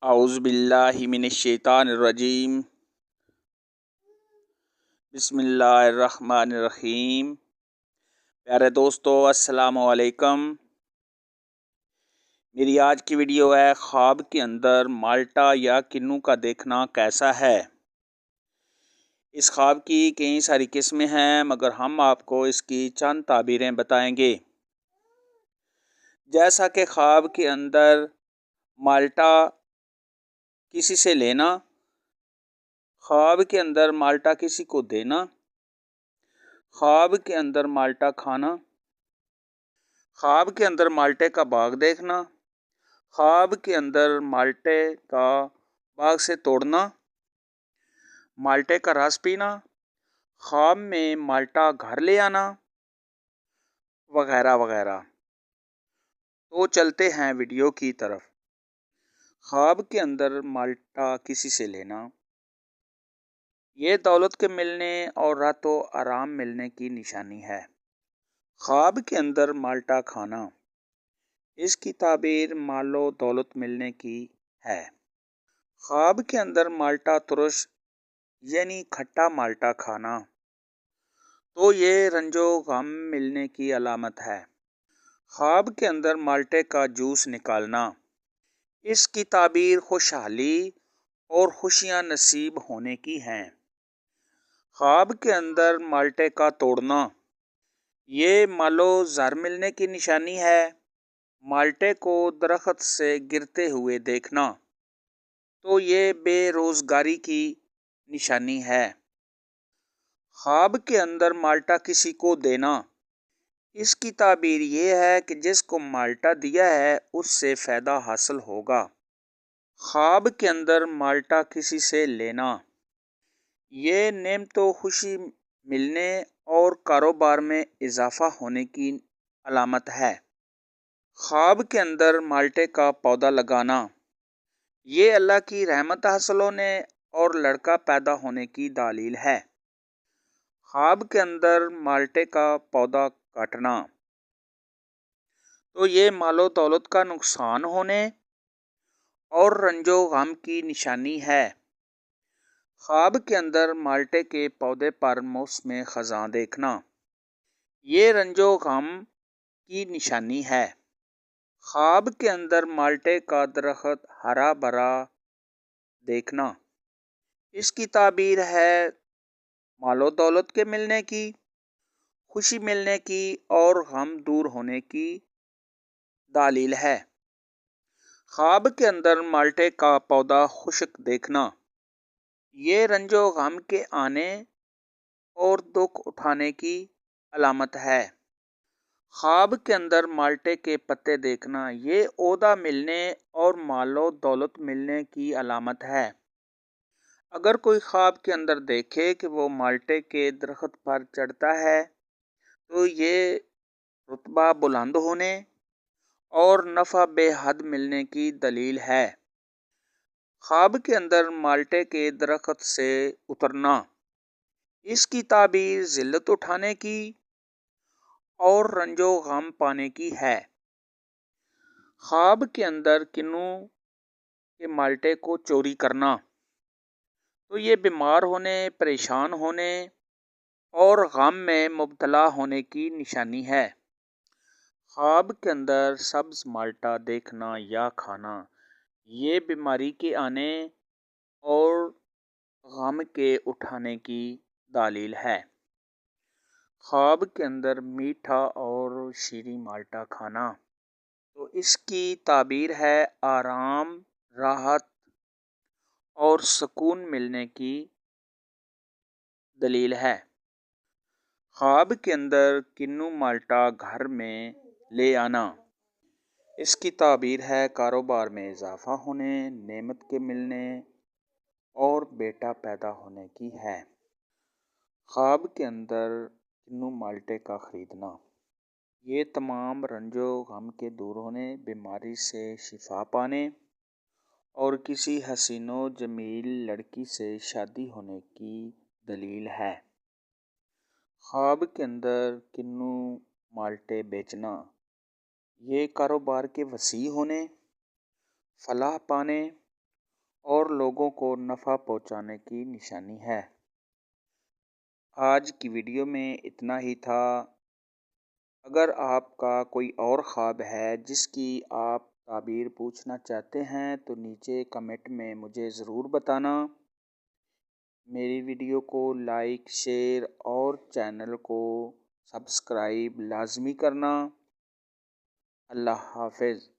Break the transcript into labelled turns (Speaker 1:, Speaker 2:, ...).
Speaker 1: اعوذ باللہ من الشیطان الرجیم بسم اللہ الرحمن الرحیم۔ پیارے دوستو السلام علیکم۔ میری آج کی ویڈیو ہے خواب کے اندر مالٹا یا کنو کا دیکھنا کیسا ہے۔ اس خواب کی کئی ساری قسمیں ہیں مگر ہم آپ کو اس کی چند تعبیریں بتائیں گے۔ جیسا کہ خواب کے اندر مالٹا کسی سے لینا، خواب کے اندر مالٹا کسی کو دینا، خواب کے اندر مالٹا کھانا، خواب کے اندر مالٹے کا باغ دیکھنا، خواب کے اندر مالٹے کا باغ سے توڑنا، مالٹے کا رس پینا، خواب میں مالٹا گھر لے آنا، وغیرہ وغیرہ۔ تو چلتے ہیں ویڈیو کی طرف۔ خواب کے اندر مالٹا کسی سے لینا، یہ دولت کے ملنے اور راحت و آرام ملنے کی نشانی ہے۔ خواب کے اندر مالٹا کھانا، اس کی تعبیر مال و دولت ملنے کی ہے۔ خواب کے اندر مالٹا ترش یعنی کھٹا مالٹا کھانا، تو یہ رنج و غم ملنے کی علامت ہے۔ خواب کے اندر مالٹے کا جوس نکالنا، اس کی تعبیر خوشحالی اور خوشیاں نصیب ہونے کی ہیں۔ خواب کے اندر مالٹے کا توڑنا، یہ مال و زر ملنے کی نشانی ہے۔ مالٹے کو درخت سے گرتے ہوئے دیکھنا، تو یہ بے روزگاری کی نشانی ہے۔ خواب کے اندر مالٹا کسی کو دینا، اس کی تعبیر یہ ہے کہ جس کو مالٹا دیا ہے اس سے فائدہ حاصل ہوگا۔ خواب کے اندر مالٹا کسی سے لینا، یہ نعمت و خوشی ملنے اور کاروبار میں اضافہ ہونے کی علامت ہے۔ خواب کے اندر مالٹے کا پودا لگانا، یہ اللہ کی رحمت حاصل ہونے اور لڑکا پیدا ہونے کی دلیل ہے۔ خواب کے اندر مالٹے کا پودا کاٹنا، تو یہ مال و دولت کا نقصان ہونے اور رنج و غم کی نشانی ہے۔ خواب کے اندر مالٹے کے پودے پر موسم خزاں دیکھنا، یہ رنج و غم کی نشانی ہے۔ خواب کے اندر مالٹے کا درخت ہرا بھرا دیکھنا، اس کی تعبیر ہے مال و دولت کے ملنے کی، خوشی ملنے کی اور غم دور ہونے کی دلیل ہے۔ خواب کے اندر مالٹے کا پودا خشک دیکھنا، یہ رنج و غم کے آنے اور دکھ اٹھانے کی علامت ہے۔ خواب کے اندر مالٹے کے پتے دیکھنا، یہ عہدہ ملنے اور مال و دولت ملنے کی علامت ہے۔ اگر کوئی خواب کے اندر دیکھے کہ وہ مالٹے کے درخت پر چڑھتا ہے تو یہ رتبہ بلند ہونے اور نفع بے حد ملنے کی دلیل ہے۔ خواب کے اندر مالٹے کے درخت سے اترنا، اس کی تعبیر ذلت اٹھانے کی اور رنج و غم پانے کی ہے۔ خواب کے اندر کنو کے مالٹے کو چوری کرنا، تو یہ بیمار ہونے، پریشان ہونے اور غم میں مبتلا ہونے کی نشانی ہے۔ خواب کے اندر سبز مالٹا دیکھنا یا کھانا، یہ بیماری کے آنے اور غم کے اٹھانے کی دلیل ہے۔ خواب کے اندر میٹھا اور شیریں مالٹا کھانا، تو اس کی تعبیر ہے آرام، راحت اور سکون ملنے کی دلیل ہے۔ خواب کے اندر کنو مالٹا گھر میں لے آنا، اس کی تعبیر ہے کاروبار میں اضافہ ہونے، نعمت کے ملنے اور بیٹا پیدا ہونے کی ہے۔ خواب کے اندر کنو مالٹے کا خریدنا، یہ تمام رنج و غم کے دور ہونے، بیماری سے شفا پانے اور کسی حسین و جمیل لڑکی سے شادی ہونے کی دلیل ہے۔ خواب کے اندر کنو مالٹے بیچنا، یہ کاروبار کے وسیع ہونے، فلاح پانے اور لوگوں کو نفع پہنچانے کی نشانی ہے۔ آج کی ویڈیو میں اتنا ہی تھا۔ اگر آپ کا کوئی اور خواب ہے جس کی آپ تعبیر پوچھنا چاہتے ہیں تو نیچے کمنٹ میں مجھے ضرور بتانا۔ میری ویڈیو کو لائک، شیئر اور چینل کو سبسکرائب لازمی کرنا۔ اللہ حافظ۔